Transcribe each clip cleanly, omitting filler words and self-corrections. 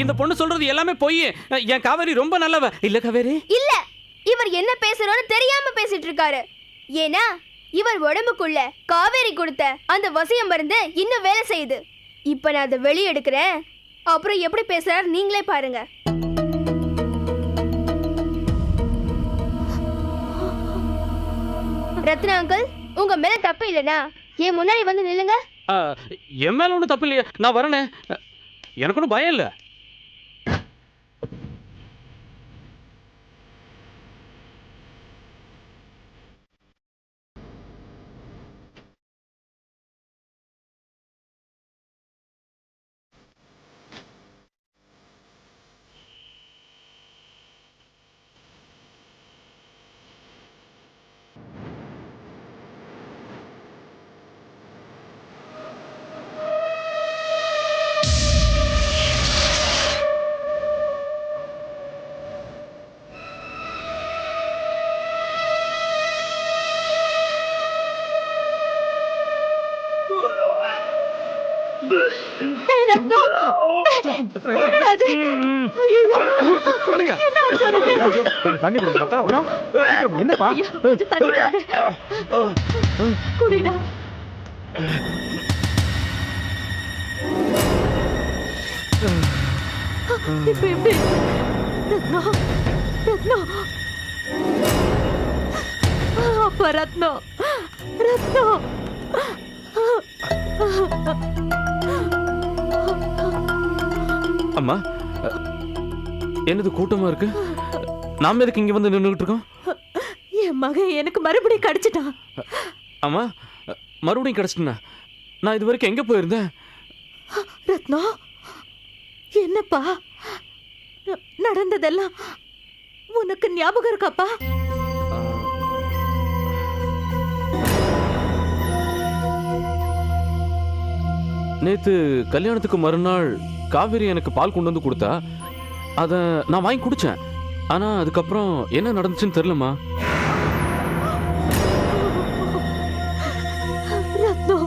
இந்த பொண்ணு சொல்றது எல்லாமே பொய். என் காவேரி ரொம்ப நல்லவ. இல்ல காவேரி? இல்ல, இவர் என்ன பேசுறோன்னு தெரியாம பேசிட்டு இருக்காரு. ஏன்னா இவர் உடம்புக்குள்ள காவேரி கொடுத்த அந்த வசிய மருந்து இன்னும் வேலை செய்யுது. இப்ப நான் அதை வெளியே எடுக்கிறேன். அப்புறம் எப்படி பேசுறாரு நீங்களே பாருங்க. ரத்னா அங்கிள், உங்க மேல தப்பு இல்லனா ஏன் முன்னாடி வந்து நில்லுங்க. என் மேல ஒன்றும் தப்பு இல்லையா? நான் வரேனே, எனக்கு ஒன்றும் பயம் இல்லை. என்னப்பா இப்ப எப்படி? ரத்னா, ரத்னா, அப்பா ரத்னா, ரத்னா. அம்மா, என்னது கூட்டமா இருக்கு? நாம எதுக்கு இங்க வந்து நின்றுட்டு இருக்கோம்? என் மகன் எனக்கு மறுபடியும் கிடைச்சிட்டான். அம்மா, மறுபடியும் கிடைச்சிட்டா? நான் இது வரைக்கும் எங்க போயிருந்தேன்? ரத்னா, என்னப்பா நடந்ததெல்லாம் உனக்கு ஞாபகம் இருக்காப்பா? நேத்து கல்யாணத்துக்கு மறுநாள் காவேரி எனக்கு பால் கொண்டு வந்து கொடுத்தா. அதை நான் வாங்கி குடிச்சேன். ஆனா அதுக்கப்புறம் என்ன நடந்துச்சுன்னு தெரியலம்மா. ரத்னா,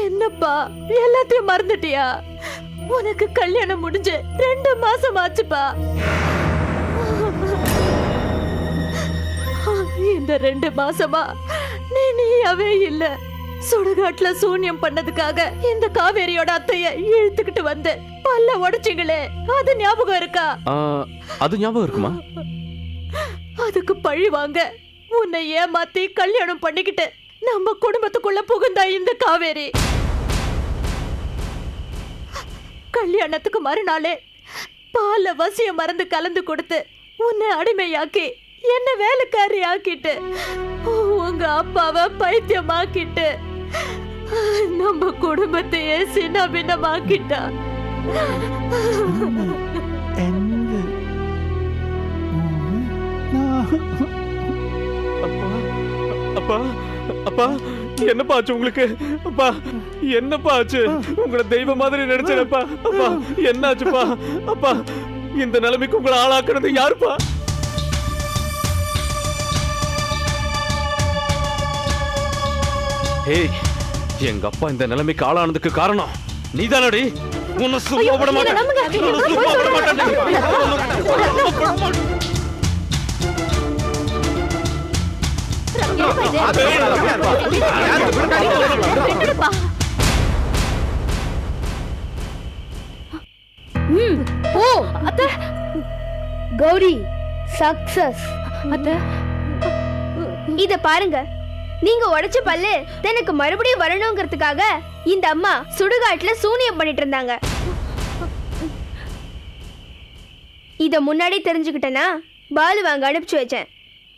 என்னப்பா எல்லாத்தையும் மறந்துட்டியா? உனக்கு கல்யாணம் முடிஞ்சு 2 மாசம் ஆச்சுப்பா. இந்த 2 மாசமா நீயாவே இல்ல. சுடுகாட்டுல சூன்யம் பண்ணதுக்காக இந்த காவேரியோட அத்தைய இழுத்துக்கிட்டு வந்து பல்ல உடைச்சிங்களே, அது ஞாபகம் இருக்கா? அது ஞாபகம் இருக்குமா? அதுக்கு பழி வாங்க உன்னை ஏமாத்தி கல்யாணம் பண்ணிக்கிட்டு நம்ம குடும்பத்துக்குள்ள புகுந்தா இந்த காவேரி. கல்யாணத்துக்கு மறுநாளே பால்ல வசிய மருந்து கலந்து கொடுத்து உன்னை அடிமையாக்கி என்ன வேலைக்காரி ஆக்கிட்டு உங்க அப்பாவை பைத்தியமாக்கிட்டு நம்ம குடும்பத்தையே சின்ன பின்னமாக்கிட்டா. அப்பா, அப்பா, என்னப்பா ஆச்சு உங்களுக்கு? அப்பா, என்னப்பா ஆச்சு? உங்களை தெய்வ மாதிரி நினைச்சேனப்பா. அப்பா, என்ன ஆச்சுப்பா? அப்பா, இந்த நிலைமைக்கு உங்களை ஆளாக்குறது யாருப்பா? ஏய், எங்க அப்பா இந்த நிலைமைக்கு ஆளானதுக்கு காரணம் நீதானடி. உன்னை சும்மா விட மாட்டேன். கௌரி சக்சஸ். இத பாருங்க, நீங்க உடைச்ச பல்லு எனக்கு மறுபடியும் வரணுங்கிறதுக்காக இந்த அம்மா சுடுகாட்டுல சூனியம் பண்ணிட்டு இருந்தாங்க. இத முன்னாடி தெரிஞ்சுக்கிட்டேன்னா பாலு வாங்க அனுப்பிச்சு வச்சேன்.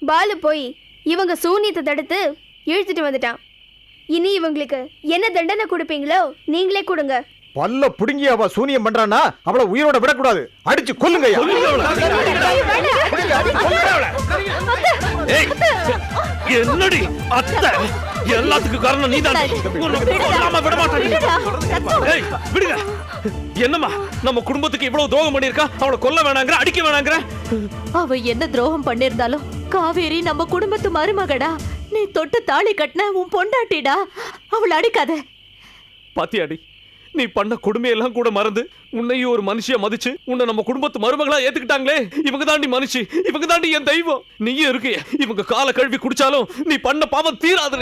பாலு போய் இவங்க சூனியத்தை தடுத்து இழுத்துட்டு வந்துட்டான். இனி இவங்களுக்கு என்ன தண்டனை கொடுப்பீங்களோ நீங்களே கொடுங்க. பல்ல புடுங்கி அவ சூனியம் பண்றானா அவளை உயிரோட விடக்கூடாது. அடிச்சு கொல்லுங்க. என்னடி அத்தை? எல்லாத்துக்கும் காரணம் நீதான். விட மாட்டேன். விடுங்க. என்னம்மா, நம்ம குடும்பத்துக்கு இவ்வளவு துரோகம் பண்ணிருக்கா? அவளை கொல்ல வேணாங்கிற, அடிக்க வேணாங்கிற? அவ என்ன துரோகம் பண்ணிருந்தாலும் காவேரி நம்ம குடும்பத்து மருமகடா. நீ தொட்டு தாலி கட்டின உன் பொண்டாட்டிடா. அவளை அடிக்காத. பாத்தியாடி, நீ பண்ண கொடுமையெல்லாம் கூட மறந்து உன்னையும் ஒரு மனுஷிய மதிச்சு உன்னை நம்ம குடும்பத்து மருமகளா ஏத்துக்கிட்டாங்களே, இவங்க தாண்டி மனுஷி, இவங்க தாண்டி என் தெய்வம். நீயும் இருக்கிய, இவங்க கால கழுவி குடிச்சாலும் நீ பண்ண பாவம் தீராது.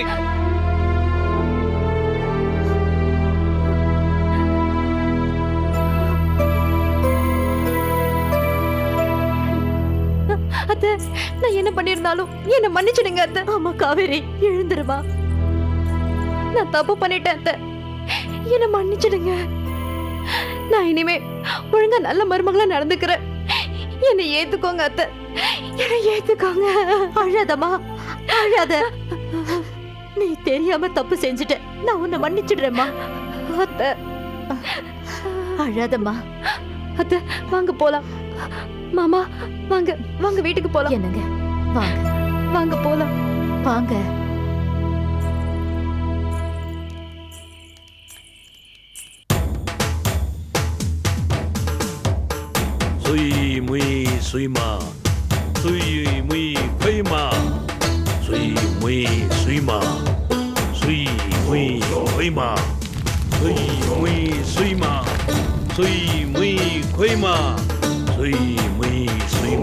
அத்தை, நான் என்ன பண்ணிருந்தாலும் என்ன மன்னிச்சிடுங்க அத்தை. ஆமா காவேரி, எழுந்துருமா. நான் தப்பு பண்ணிட்டேன் அத்தை, என்ன மன்னிச்சிடுங்க. நான் இனிமே ஒழுங்கா நல்ல மருமகளா நடந்துக்கிறேன். என்னை ஏத்துக்கோங்க அத்தை, என்னை ஏத்துக்கோங்க. அழாதம்மா, அழாத. நீ தெரியாம தப்பு செஞ்சுட்ட, நான் உன்னை மன்னிச்சிடுறேம்மா. அத்தை அழாதம்மா. அத்தை வாங்க போலாம். மாமா வாங்க, வாங்க வீட்டுக்கு போலாம். என்னங்க, வாங்க வாங்க போலாம். வாங்க. சுய் முய் சுய்மா, சுய் முய் கொய்மா, சுய் முய் சுய்மா, சுய் முய் கொய்மா, சுய் முய் சுய்மா, சுய் முய் கொய்மா, சுய் முய் சுய்மா,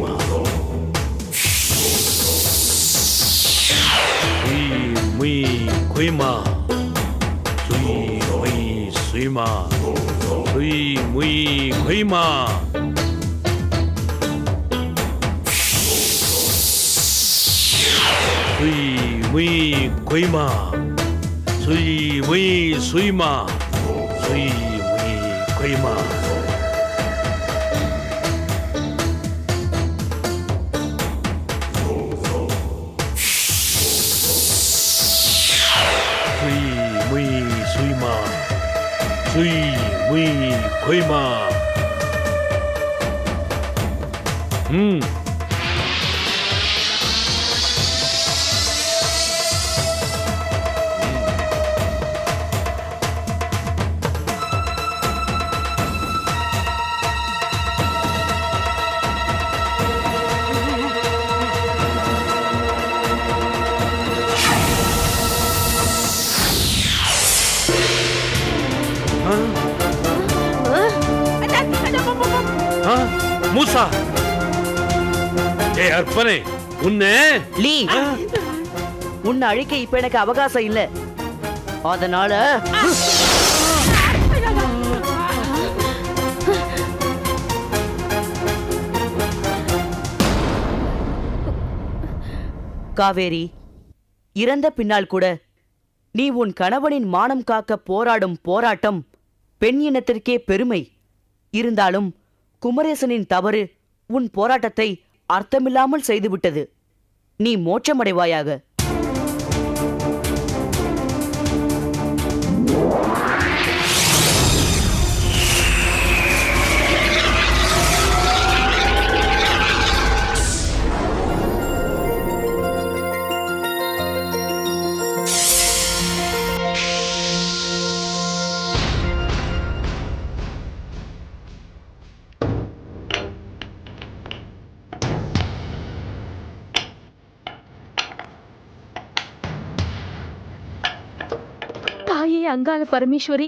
சுய் முய் கொய்மா, சுய் முய் சுய்மா, சுய் முய் கொய்மா. சுய் முய் கொய்மா, சுய் முய் சுய்மா, சுய் முய் கொய்மா. சுய் முய் சுய்மா, சுய் முய் கொய்மா. மூசா, ஏ அர்ப்பனே, உன்னை லீ, உன்னை அழிக்க இப்ப எனக்கு அவகாசம் இல்ல. அதனால காவேரி, இறந்த பின்னால் கூட நீ உன் கணவனின் மானம் காக்க போராடும் போராட்டம் பெண் இனத்திற்கே பெருமை. இருந்தாலும் குமரேசனின் தவறு உன் போராட்டத்தை அர்த்தமில்லாமல் செய்துவிட்டது. நீ மோட்சமடைவாயாக. தாயே அங்காள பரமேஸ்வரி,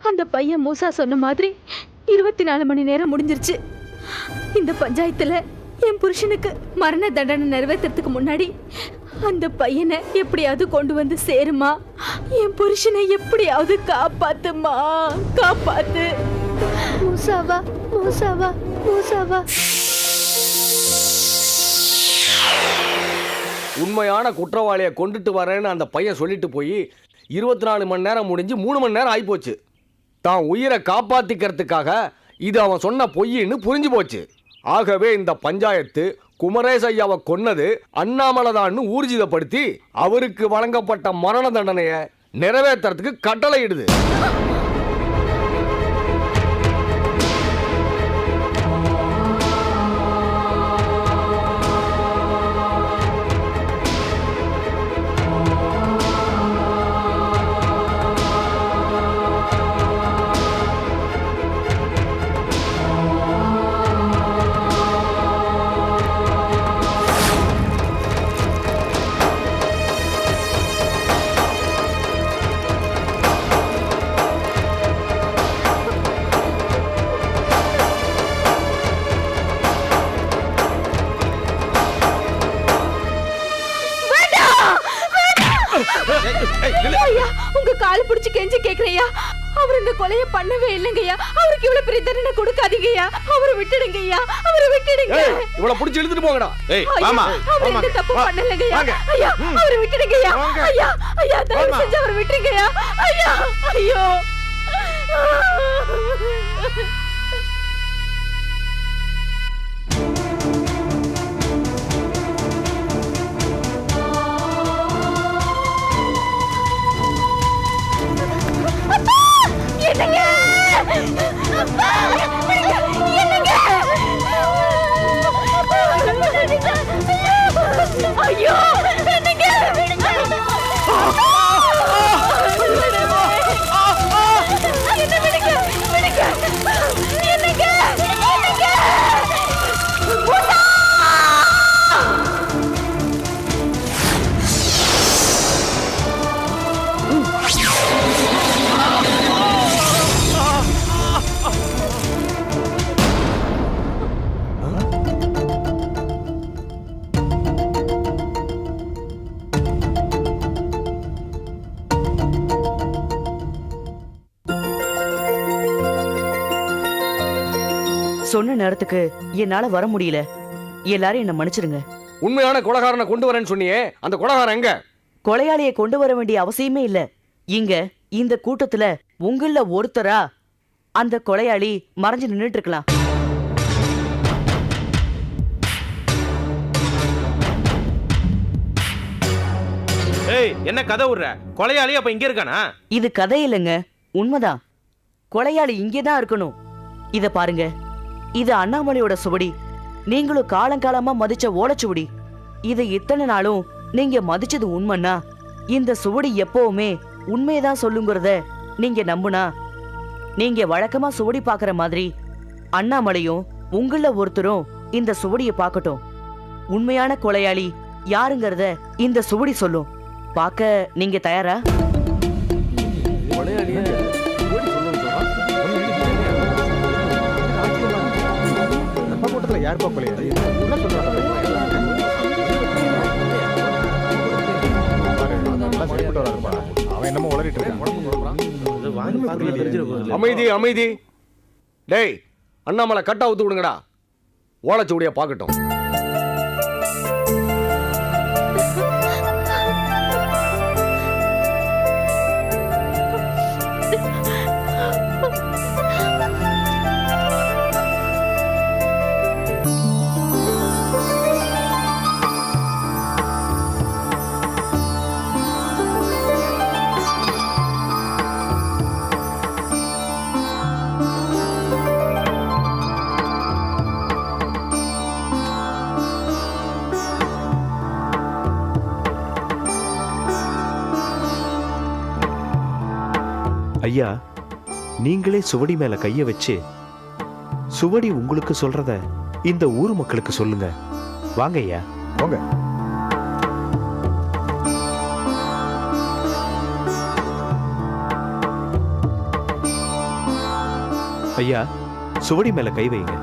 அந்த பையன் மூசா சொன்ன மாதிரி 24 மணி நேரம் முடிஞ்சிருச்சு. இந்த பஞ்சாயத்துல என் புருஷனுக்கு மரண தண்டனை நிறைவேற்றத்துக்கு முன்னாடி அந்த பையனை எப்படியாவது கொண்டு வந்து சேருமா. என் புருஷனை எப்படியாவது காப்பாத்துமா, காப்பாத்து. மூசாவா, மூசாவா, மூசாவா. உண்மையான குற்றவாளியை கொண்டுட்டு வரேன்னு அந்த பையன் சொல்லிட்டு போய் 24 மணி நேரம் முடிஞ்சு 3 மணி நேரம் ஆகிப்போச்சு. தான் உயிரை காப்பாத்திக்கிறதுக்காக இது அவன் சொன்ன பொய்ன்னு புரிஞ்சு போச்சு. ஆகவே இந்த பஞ்சாயத்து குமரேச ஐயாவை கொன்னது அண்ணாமலைதான்னு ஊர்ஜிதப்படுத்தி அவருக்கு வழங்கப்பட்ட மரண தண்டனையை நிறைவேற்றுறதுக்கு கட்டளையிடுது. ஐயா உங்க கால பிடிச்சு கெஞ்சி கேக்குறையா, அவர் இந்த கொலையை பண்ணவே இல்லைங்கய்யா. அவருக்கு இவ்வளவு பெரிய தண்டனை கொடுக்காதீங்கய்யா. அவரை விட்டுடுங்கய்யா, அவரை விட்டுடுங்க. இவளை புடிச்சு இழுத்துட்டு போங்கடா. அவர் எந்த தப்பு பண்ணலங்கய்யா. ஐயா அவரை விட்டுடுங்கய்யா. ஐயா ஐயா தயவு செஞ்சு அவரை விட்டுருங்கய்யா. ஐயா ஐயோ என்னங்க ஐயோ என்னங்க சொன்ன நேரத்துக்கு என்னால வர முடியல. எல்லாரும் என்ன மன்னிச்சிடுங்க. உண்மையான கொலைகாரனை கொண்டு வரேன்னு சொன்னியே, அந்த கொலைகாரன் எங்க? கொலையாளியை கொண்டு வர வேண்டிய அவசியமே இல்ல. இங்க இந்த கூட்டத்துல உங்கள ஒருத்தரா அந்த கொலையாளி மறைஞ்சு நின்னுட்டு இருக்கலாம். ஏய், என்ன கதை விடுற? கொலையாளி அப்ப இங்க இருக்கானா? இது கதை இல்லைங்க, உண்மைதான். கொலையாளி இங்கேதான் இருக்கணும். இத பாருங்க, இது அண்ணாமலையோட சுவடி. நீங்களும் காலங்காலமா மதிச்ச ஓலைச்சுவடி. இதை இத்தனை நாளும் நீங்க மதிச்சது உண்மைன்னா, இந்த சுவடி எப்பவுமே உண்மையதான் சொல்லுங்கிறத நீங்க நம்புனா, நீங்க வழக்கமா சுவடி பாக்குற மாதிரி அண்ணாமலையும் உங்கள ஒருத்தரும் இந்த சுவடிய பார்க்கட்டும். உண்மையான கொலையாளி யாருங்கிறத இந்த சுவடி சொல்லும். பார்க்க நீங்க தயாரா? யாருப்பா கொலையாளி? என்ன சொல்றாங்க? அவன் என்னமோ உளறிட்டு இருக்கான். அமைதி அமைதி. டேய், அண்ணாமலை கட்டா ஊத்து விடுங்கடா. ஓலைச்சுவடிய பார்க்கட்டும். ஐயா, நீங்களே சுவடி மேல கைய வச்சு சுவடி உங்களுக்கு சொல்றத இந்த ஊர் மக்களுக்கு சொல்லுங்க. வாங்க ஐயா, போங்க. ஐயா, சுவடி மேல கை வைங்க.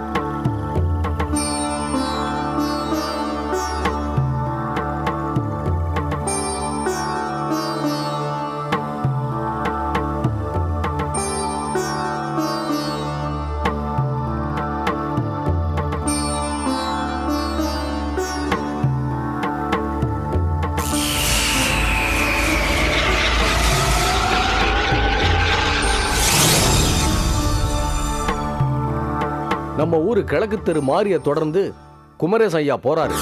நம்ம ஊரு கிழக்கு தெரு மாறிய தொடர்ந்து குமரேச ஐயா போறாரு.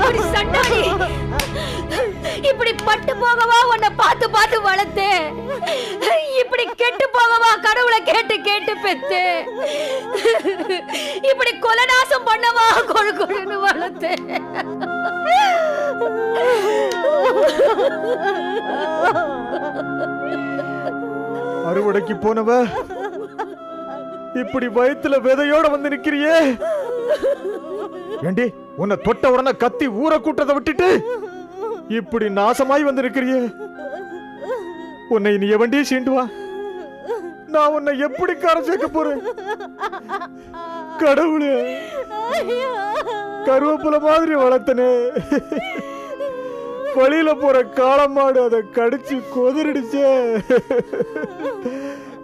ஒரு சண்டாளி, இப்படி பட்டு போகவா உன்னை பார்த்து பார்த்து வளர்த்தேன், இப்படி கெட்டு போகவா கடவுளை கேட்டு கேட்டு பெத்து, இப்படி கொலநாசம் பண்ணவா கொழு கொழுன்னு வளர்த்தேன். அறுவடைக்கு போனவ இப்படி வயித்துல விதையோட வந்து நிக்கிறியே. ஏண்டி, உன்னை தொட்ட உடனே கத்தி ஊற கூட்டத்தை விட்டுட்டு இப்படி நாசமாய் வந்து நிக்கிறியே. உன்னை நீ எவண்டி சீண்டுவா? நான் உன்னை எப்படி கரை சேர்க்க போறேன்? கடவுளே, கருவேப்பிலை மாதிரி வளர்த்தனே, வழியில போற காளமாடு அதை கடிச்சு கொதிரிடுச்சே.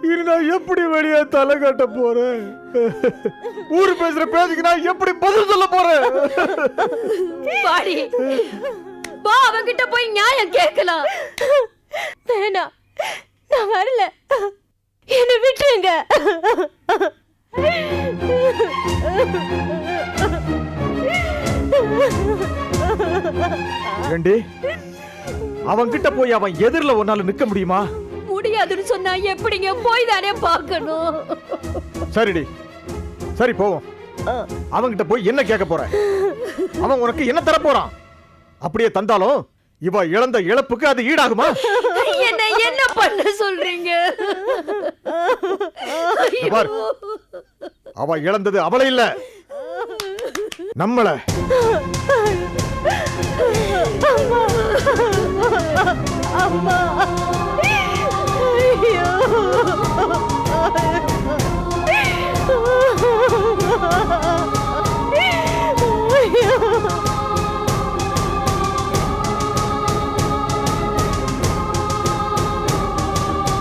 இனி நான் எப்படி வெளியே தலை காட்ட போறேன்? ஊரு பேசுற பேச்சுக்கு நான் எப்படி பதில் சொல்ல போறேன்? பாடி பா, அவங்கிட்ட போய் நியாயம் கேட்கலாம். வேணாம், நான் வரல, என்ன விட்டுருங்க. ஏண்டி, அவன்கிட்ட போய் அவன் எதிரில ஒன்னால நிக்க முடியுமா? முடியாதுன்னு சொன்னா எப்படிங்க போய் தானே பார்க்கணும். சரிடி, சரி போவோம். அவன்கிட்ட போய் என்ன கேட்க போற? அவன் உனக்கு என்ன தர போறான்? அப்படியே தந்தாலும் இவ இழந்த இழப்புக்கு அது ஈடாகுமா? என்ன என்ன பண்ண சொல்றீங்க? பார், அவ இழந்தது அவளை இல்ல, நம்மள. அம்மா